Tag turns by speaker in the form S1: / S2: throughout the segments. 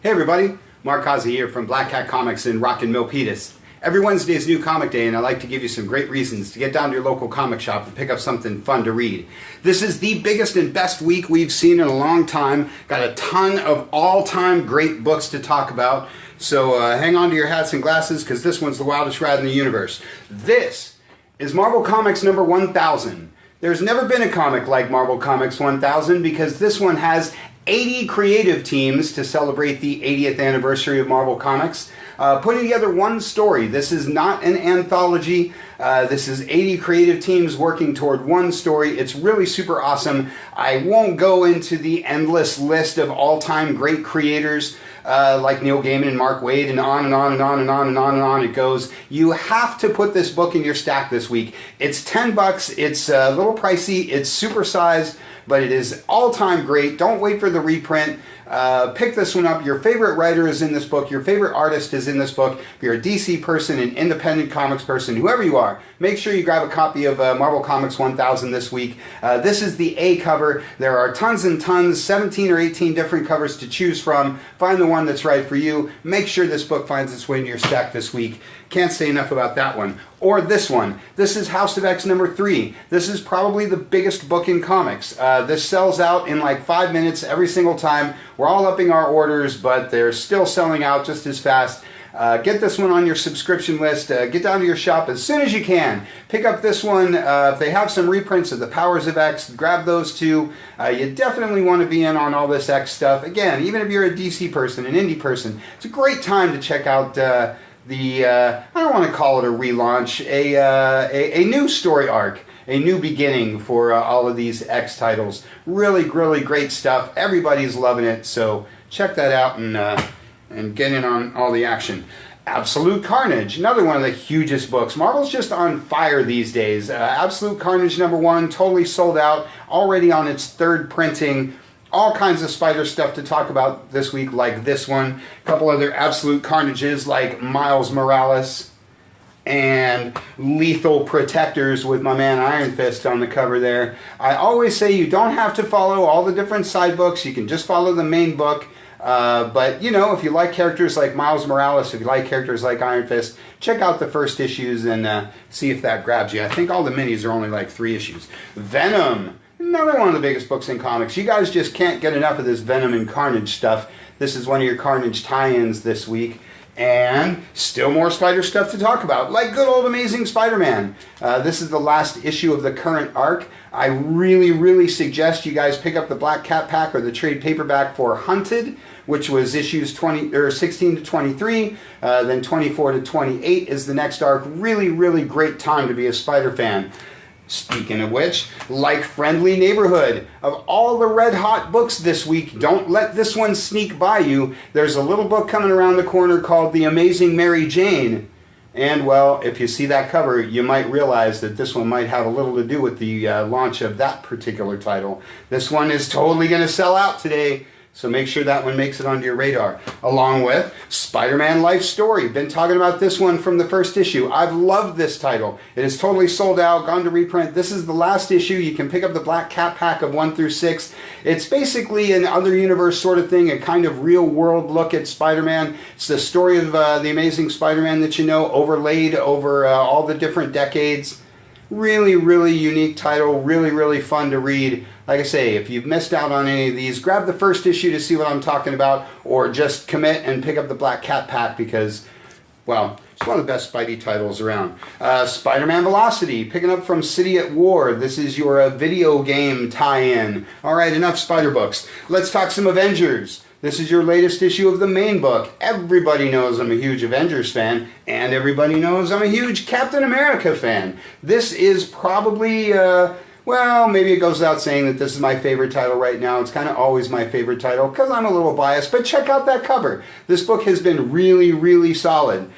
S1: Hey everybody, Mark Hazy here from Black Cat Comics in Rockin, Milpitas. Every Wednesday is New Comic Day, and I like to give you some great reasons to get down to your local comic shop and pick up something fun to read. This is the biggest and best week we've seen in a long time. Got a ton of all-time great books to talk about, so hang on to your hats and glasses because this one's the wildest ride in the universe. This is Marvel Comics number 1000. There's never been a comic like Marvel Comics 1000 because this one has 80 creative teams to celebrate the 80th anniversary of Marvel Comics, putting together one story. This is not an anthology. This is 80 creative teams working toward one story. It's really super awesome. I won't go into the endless list of all-time great creators like Neil Gaiman and Mark Waid, and on and on and on and on and on and on it goes. You have to put this book in your stack this week. It's $10. It's a little pricey. It's supersized, but it is all-time great. Don't wait for the reprint. Pick this one up. Your favorite writer is in this book. Your favorite artist is in this book. If you're a DC person, an independent comics person, whoever you are, make sure you grab a copy of Marvel Comics 1000 this week. This is the A cover. There are tons and tons, 17 or 18 different covers to choose from. Find the one that's right for you. Make sure this book finds its way into your stack this week. Can't say enough about that one. Or this one. This is House of X number 3. This is probably the biggest book in comics. This sells out in like 5 minutes every single time. We're all upping our orders, but they're still selling out just as fast. Get this one on your subscription list. Get down to your shop as soon as you can. Pick up this one. If they have some reprints of the Powers of X, grab those too. You definitely want to be in on all this X stuff. Again, even if you're a DC person, an indie person, it's a great time to check out I don't want to call it a relaunch, a new story arc, a new beginning for all of these X titles. Really, really great stuff. Everybody's loving it, so check that out and get in on all the action. Absolute Carnage, another one of the hugest books. Marvel's just on fire these days. Absolute Carnage number 1, totally sold out, already on its 3rd printing. All kinds of Spider stuff to talk about this week, like this one. A couple other Absolute Carnages like Miles Morales and Lethal Protectors with my man Iron Fist on the cover there. I always say you don't have to follow all the different side books. You can just follow the main book. But, you know, if you like characters like Miles Morales, if you like characters like Iron Fist, check out the first issues and see if that grabs you. I think all the minis are only like 3 issues. Venom. Another one of the biggest books in comics. You guys just can't get enough of this Venom and Carnage stuff. This is one of your Carnage tie-ins this week. And still more Spider stuff to talk about, like good old Amazing Spider-Man. This is the last issue of the current arc. I really, really suggest you guys pick up the Black Cat pack or the trade paperback for Hunted, which was issues 16 to 23, then 24 to 28 is the next arc. Really, really great time to be a Spider fan. Speaking of which, like Friendly Neighborhood, of all the red hot books this week, don't let this one sneak by you. There's a little book coming around the corner called The Amazing Mary Jane. And, well, if you see that cover, you might realize that this one might have a little to do with the launch of that particular title. This one is totally going to sell out today. So make sure that one makes it onto your radar. Along with Spider-Man Life Story. Been talking about this one from the first issue. I've loved this title. It is totally sold out, gone to reprint. This is the last issue. You can pick up the Black Cat pack of 1 through 6. It's basically an other universe sort of thing, a kind of real world look at Spider-Man. It's the story of the Amazing Spider-Man that you know, overlaid over all the different decades. Really, really unique title. Really, really fun to read. Like I say, if you've missed out on any of these, grab the first issue to see what I'm talking about, or just commit and pick up the Black Cat pack because, well, it's one of the best Spidey titles around. Spider-Man Velocity, picking up from City at War. This is your video game tie-in. All right, enough Spider books. Let's talk some Avengers. This is your latest issue of the main book. Everybody knows I'm a huge Avengers fan, and everybody knows I'm a huge Captain America fan. This is probably... well, maybe it goes without saying that this is my favorite title right now. It's kind of always my favorite title because I'm a little biased, but check out that cover. This book has been really, really solid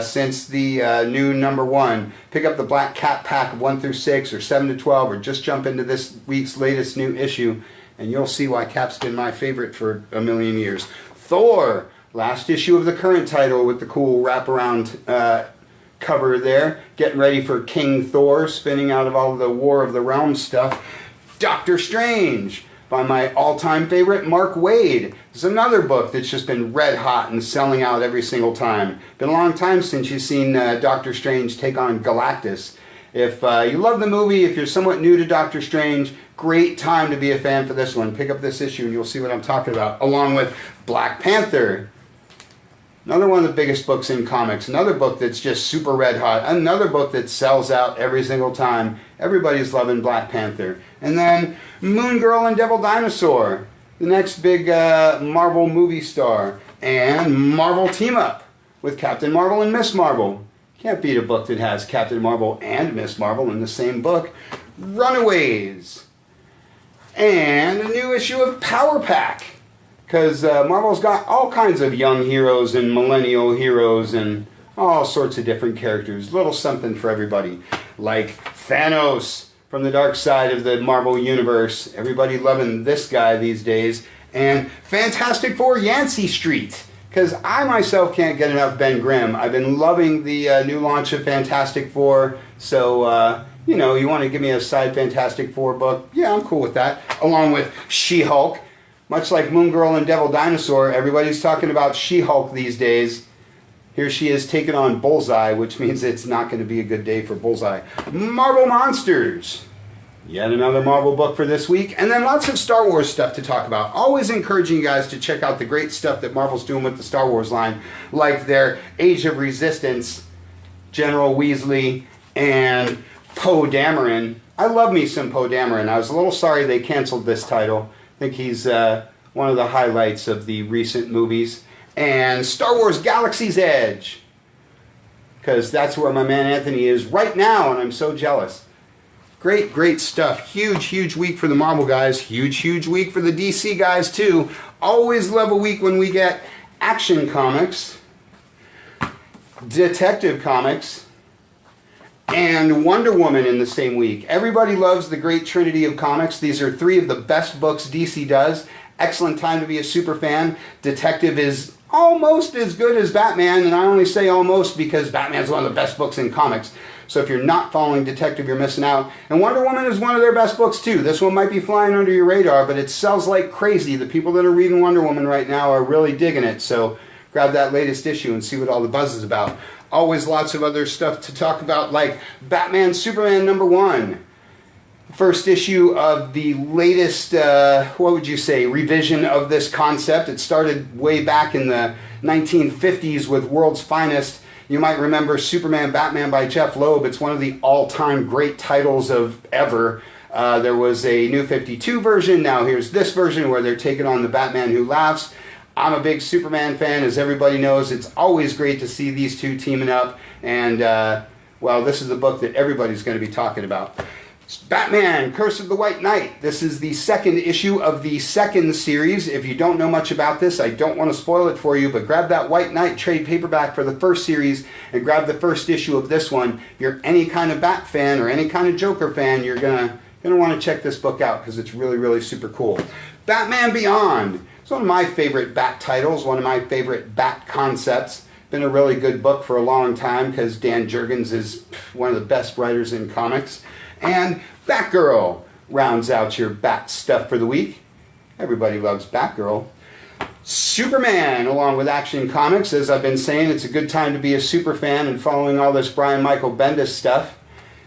S1: since the new number 1. Pick up the Black Cat pack of 1 through 6 or 7 to 12 or just jump into this week's latest new issue and you'll see why Cap's been my favorite for a million years. Thor, last issue of the current title with the cool wraparound cover there, getting ready for King Thor, spinning out of all of the War of the Realms stuff. Doctor Strange, by my all-time favorite, Mark Waid. It's another book that's just been red hot and selling out every single time. Been a long time since you've seen Doctor Strange take on Galactus. If you love the movie, if you're somewhat new to Doctor Strange, great time to be a fan for this one. Pick up this issue and you'll see what I'm talking about, along with Black Panther. Another one of the biggest books in comics. Another book that's just super red hot. Another book that sells out every single time. Everybody's loving Black Panther. And then Moon Girl and Devil Dinosaur, the next big Marvel movie star. And Marvel Team Up with Captain Marvel and Miss Marvel. Can't beat a book that has Captain Marvel and Miss Marvel in the same book. Runaways. And a new issue of Power Pack. Because Marvel's got all kinds of young heroes and millennial heroes and all sorts of different characters. Little something for everybody. Like Thanos from the dark side of the Marvel Universe. Everybody loving this guy these days. And Fantastic Four Yancey Street. Because I myself can't get enough Ben Grimm. I've been loving the new launch of Fantastic Four. So, you know, you want to give me a side Fantastic Four book? Yeah, I'm cool with that. Along with She-Hulk. Much like Moon Girl and Devil Dinosaur, everybody's talking about She-Hulk these days. Here she is taking on Bullseye, which means it's not going to be a good day for Bullseye. Marvel Monsters. Yet another Marvel book for this week. And then lots of Star Wars stuff to talk about. Always encouraging you guys to check out the great stuff that Marvel's doing with the Star Wars line. Like their Age of Resistance, General Weasley, and Poe Dameron. I love me some Poe Dameron. I was a little sorry they canceled this title. I think he's one of the highlights of the recent movies. And Star Wars Galaxy's Edge. Because that's where my man Anthony is right now, and I'm so jealous. Great, great stuff. Huge, huge week for the Marvel guys. Huge, huge week for the DC guys, too. Always love a week when we get Action Comics, Detective Comics, and Wonder Woman in the same week. Everybody loves the great trinity of comics. These are three of the best books DC does. Excellent time to be a super fan. Detective is almost as good as Batman, and I only say almost because Batman's one of the best books in comics. So if you're not following Detective, you're missing out. And Wonder Woman is one of their best books too. This one might be flying under your radar, but it sells like crazy. The people that are reading Wonder Woman right now are really digging it. So grab that latest issue and see what all the buzz is about. Always lots of other stuff to talk about, like Batman Superman #1. First issue of the latest, what would you say, revision of this concept. It started way back in the 1950s with World's Finest. You might remember Superman Batman by Jeff Loeb. It's one of the all-time great titles of ever. There was a New 52 version. Now here's this version where they're taking on the Batman Who Laughs. I'm a big Superman fan, as everybody knows. It's always great to see these two teaming up. And, well, this is a book that everybody's going to be talking about. Batman, Curse of the White Knight. This is the second issue of the second series. If you don't know much about this, I don't want to spoil it for you, but grab that White Knight trade paperback for the first series and grab the first issue of this one. If you're any kind of Bat fan or any kind of Joker fan, you're gonna want to check this book out because it's really, really super cool. Batman Beyond. It's one of my favorite Bat titles, one of my favorite Bat concepts. Been a really good book for a long time because Dan Jurgens is one of the best writers in comics. And Batgirl rounds out your Bat stuff for the week. Everybody loves Batgirl. Superman, along with Action Comics. As I've been saying, it's a good time to be a super fan and following all this Brian Michael Bendis stuff.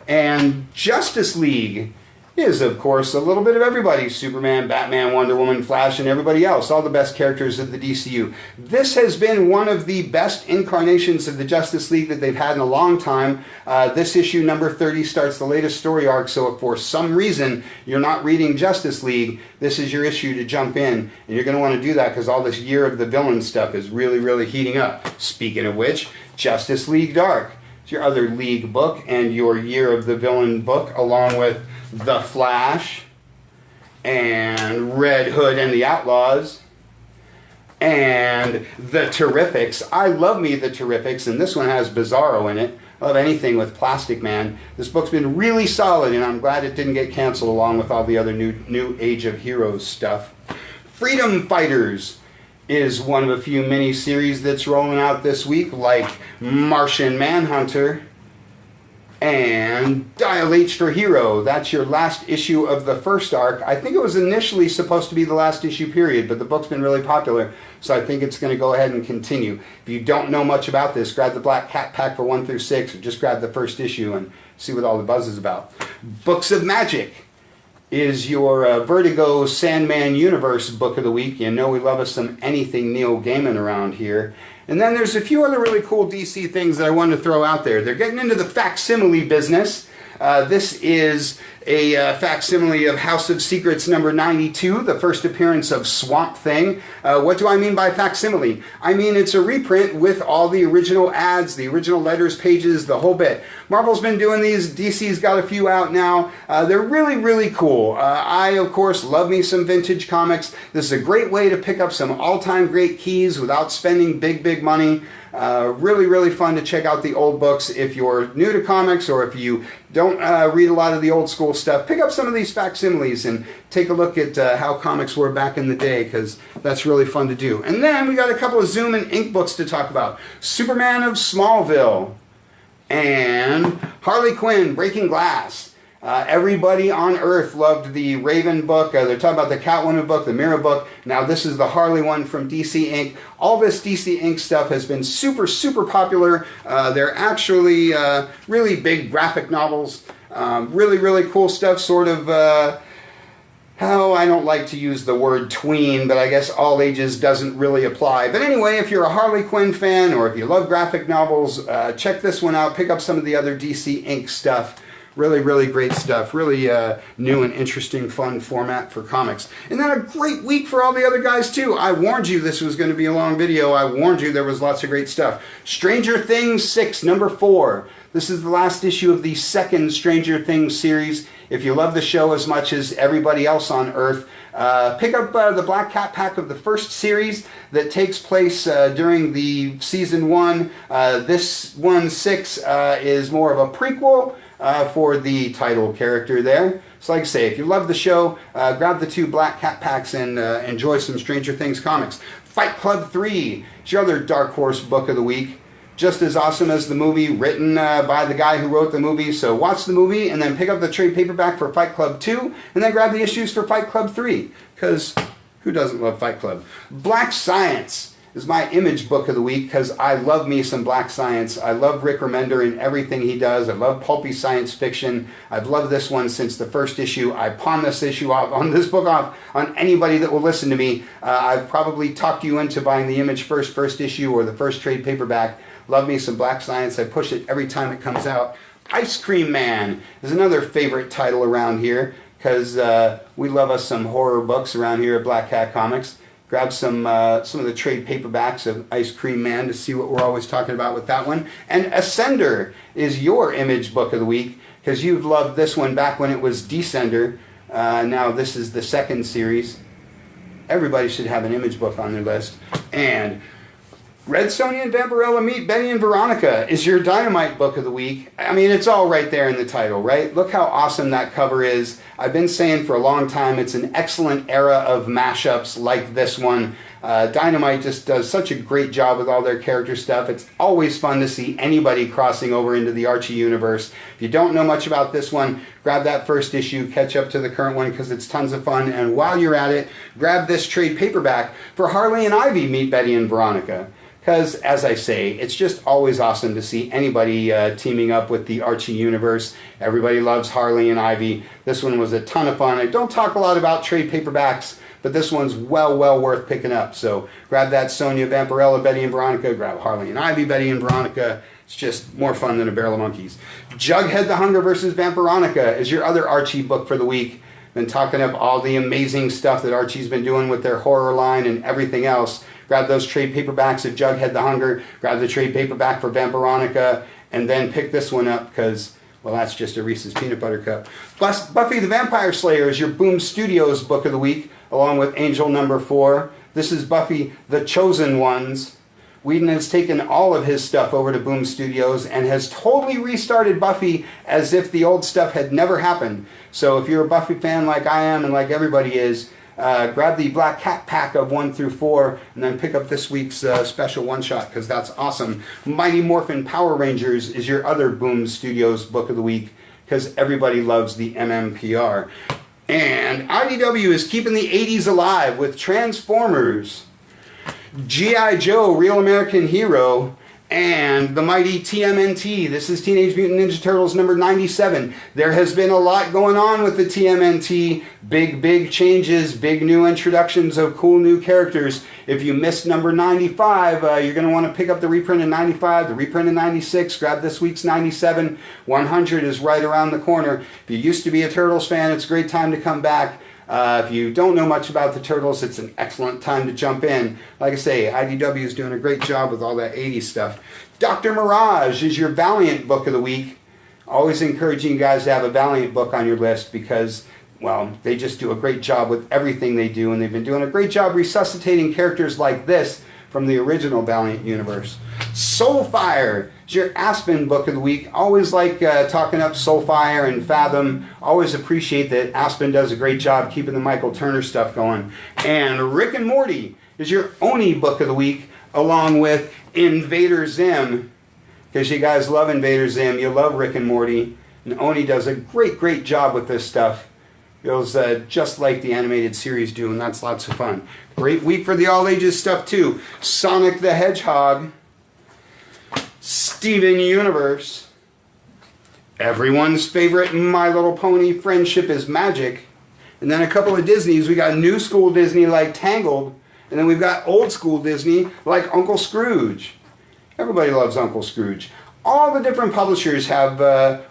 S1: And Justice League is, of course, a little bit of everybody. Superman, Batman, Wonder Woman, Flash, and everybody else. All the best characters of the DCU. This has been one of the best incarnations of the Justice League that they've had in a long time. This issue, number 30, starts the latest story arc, so if for some reason you're not reading Justice League, this is your issue to jump in. And you're going to want to do that because all this Year of the Villain stuff is really, really heating up. Speaking of which, Justice League Dark. It's your other League book and your Year of the Villain book, along with The Flash, and Red Hood and the Outlaws, and The Terrifics. I love me The Terrifics, and this one has Bizarro in it. I love anything with Plastic Man. This book's been really solid, and I'm glad it didn't get canceled along with all the other new Age of Heroes stuff. Freedom Fighters is one of a few mini-series that's rolling out this week, like Martian Manhunter, And Dial H for Hero. That's your last issue of the first arc. I think it was initially supposed to be the last issue period, but the book's been really popular, so I think it's going to go ahead and continue. If you don't know much about this, grab the Black Cat Pack for 1 through 6, or just grab the first issue and see what all the buzz is about. Books of Magic is your Vertigo Sandman Universe book of the week. You know we love us some anything Neil Gaiman around here. And then there's a few other really cool DC things that I wanted to throw out there. They're getting into the facsimile business. This is a facsimile of House of Secrets number 92, the first appearance of Swamp Thing. What do I mean by facsimile? I mean it's a reprint with all the original ads, the original letters, pages, the whole bit. Marvel's been doing these. DC's got a few out now. They're really, really cool. I, of course, love me some vintage comics. This is a great way to pick up some all-time great keys without spending big, big money. Really, really fun to check out the old books. If you're new to comics or if you don't read a lot of the old school stuff, pick up some of these facsimiles and take a look at how comics were back in the day, because that's really fun to do. And then we got a couple of Zoom and Ink books to talk about. Superman of Smallville and Harley Quinn, Breaking Glass. Everybody on Earth loved the Raven book. They're talking about the Catwoman book, the Mira book. Now this is the Harley one from DC Ink. All this DC Ink stuff has been super, super popular. They're actually really big graphic novels. Really, really cool stuff. Sort of, I don't like to use the word tween, but I guess all ages doesn't really apply. But anyway, if you're a Harley Quinn fan or if you love graphic novels, check this one out. Pick up some of the other DC Ink stuff. Really, really great stuff. Really new and interesting, fun format for comics. And then a great week for all the other guys, too. I warned you this was going to be a long video. I warned you there was lots of great stuff. Stranger Things 6, number 4. This is the last issue of the second Stranger Things series. If you love the show as much as everybody else on Earth, pick up the Black Cat Pack of the first series that takes place during the season 1. This one, 6, is more of a prequel for the title character there. So like I say, if you love the show, grab the 2 Black Cat Packs and enjoy some Stranger Things comics. Fight Club 3 is your other Dark Horse book of the week. Just as awesome as the movie, written by the guy who wrote the movie. So watch the movie and then pick up the trade paperback for Fight Club 2 and then grab the issues for Fight Club 3. Because who doesn't love Fight Club? Black Science is my Image book of the week because I love me some Black Science. I love Rick Remender and everything he does. I love pulpy science fiction. I've loved this one since the first issue. I pawn this issue off, on this book off, on anybody that will listen to me. I've probably talked you into buying the Image first issue or the first trade paperback. Love me some Black Science. I push it every time it comes out. Ice Cream Man is another favorite title around here because we love us some horror books around here at Black Cat Comics. Grab some of the trade paperbacks of Ice Cream Man to see what we're always talking about with that one. And Ascender is your Image book of the week because you've loved this one back when it was Descender. Now this is the second series. Everybody should have an Image book on their list. And Red Sonja and Vampirella Meet Betty and Veronica is your Dynamite book of the week. I mean, it's all right there in the title, right? Look how awesome that cover is. I've been saying for a long time it's an excellent era of mashups like this one. Dynamite just does such a great job with all their character stuff. It's always fun to see anybody crossing over into the Archie universe. If you don't know much about this one, grab that first issue, catch up to the current one because it's tons of fun. And while you're at it, grab this trade paperback for Harley and Ivy Meet Betty and Veronica. Because, as I say, it's just always awesome to see anybody teaming up with the Archie universe. Everybody loves Harley and Ivy. This one was a ton of fun. I don't talk a lot about trade paperbacks, but this one's well worth picking up. So grab that Sonja, Vampirella, Betty and Veronica. Grab Harley and Ivy, Betty and Veronica. It's just more fun than a barrel of monkeys. Jughead the Hunger versus Vampironica is your other Archie book for the week. Been talking up all the amazing stuff that Archie's been doing with their horror line and everything else. Grab those trade paperbacks of Jughead the Hunger, grab the trade paperback for Vampironica, and then pick this one up because, well, that's just a Reese's Peanut Butter Cup. Plus, Buffy the Vampire Slayer is your Boom Studios book of the week, along with Angel number 4. This is Buffy the Chosen Ones. Whedon has taken all of his stuff over to Boom Studios and has totally restarted Buffy as if the old stuff had never happened. So if you're a Buffy fan like I am and like everybody is, grab the Black Cat pack of 1 through 4, and then pick up this week's special one-shot, because that's awesome. Mighty Morphin Power Rangers is your other Boom Studios book of the week, because everybody loves the MMPR. And IDW is keeping the 80s alive with Transformers, G.I. Joe, Real American Hero, and the mighty TMNT. This is Teenage Mutant Ninja Turtles number 97. There has been a lot going on with the TMNT. Big changes, big new introductions of cool new characters. If you missed number 95, you're going to want to pick up the reprint in 95, the reprint in 96, grab this week's 97. 100 is right around the corner. If you used to be a Turtles fan, it's a great time to come back. If you don't know much about the Turtles, it's an excellent time to jump in. Like I say, IDW is doing a great job with all that 80s stuff. Dr. Mirage is your Valiant book of the week. Always encouraging you guys to have a Valiant book on your list because, well, they just do a great job with everything they do, and they've been doing a great job resuscitating characters like this from the original Valiant universe. Soulfire is your Aspen book of the week. Always like talking up Soulfire and Fathom. Always appreciate that Aspen does a great job keeping the Michael Turner stuff going. And Rick and Morty is your Oni book of the week, along with Invader Zim. Because you guys love Invader Zim, you love Rick and Morty. And Oni does a great job with this stuff. Feels just like the animated series do, and that's lots of fun. Great week for the all-ages stuff, too. Sonic the Hedgehog, Steven Universe, everyone's favorite My Little Pony, Friendship is Magic, and then a couple of Disneys. We got new school Disney like Tangled, and then we've got old school Disney like Uncle Scrooge. Everybody loves Uncle Scrooge. All the different publishers have,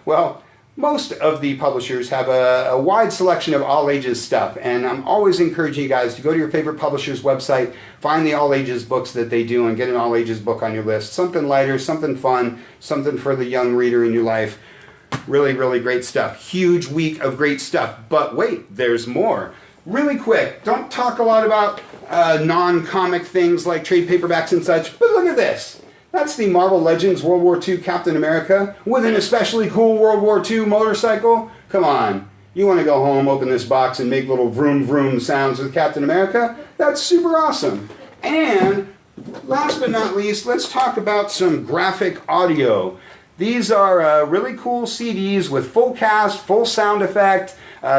S1: well, most of the publishers have a wide selection of all-ages stuff, and I'm always encouraging you guys to go to your favorite publisher's website, find the all-ages books that they do, and get an all-ages book on your list. Something lighter, something fun, something for the young reader in your life. Really great stuff. Huge week of great stuff. But wait, there's more. Really quick, don't talk a lot about non-comic things like trade paperbacks and such, but look at this. That's the Marvel Legends World War II Captain America with an especially cool World War II motorcycle. Come on. You want to go home, open this box, and make little vroom vroom sounds with Captain America? That's super awesome. And last but not least, let's talk about some graphic audio. These are really cool CDs with full cast, full sound effect.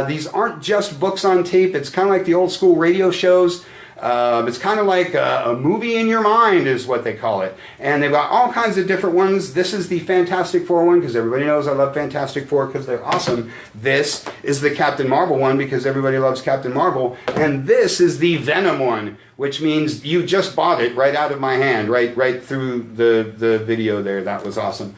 S1: These aren't just books on tape. It's kind of like the old school radio shows. It's kind of like a movie in your mind is what they call it. And they've got all kinds of different ones. This is the Fantastic Four one because everybody knows I love Fantastic Four because they're awesome. This is the Captain Marvel one because everybody loves Captain Marvel. And this is the Venom one, which means you just bought it right out of my hand, right through the video there. That was awesome.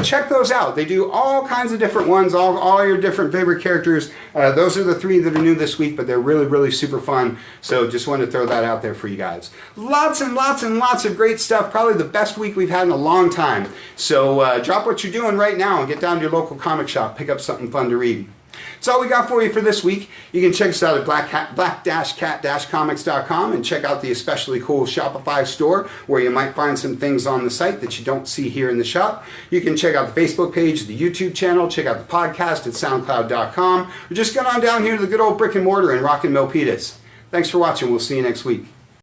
S1: Check those out. They do all kinds of different ones, all your different favorite characters. Those are the 3 that are new this week, but they're really super fun. So just wanted to throw that out there for you guys. Lots and lots of great stuff. Probably the best week we've had in a long time. So drop what you're doing right now and get down to your local comic shop. Pick up something fun to read. That's all we got for you for this week. You can check us out at black-cat-comics.com and check out the especially cool Shopify store where you might find some things on the site that you don't see here in the shop. You can check out the Facebook page, the YouTube channel, check out the podcast at soundcloud.com, or just get on down here to the good old brick and mortar in rockin' Milpitas. Thanks for watching. We'll see you next week.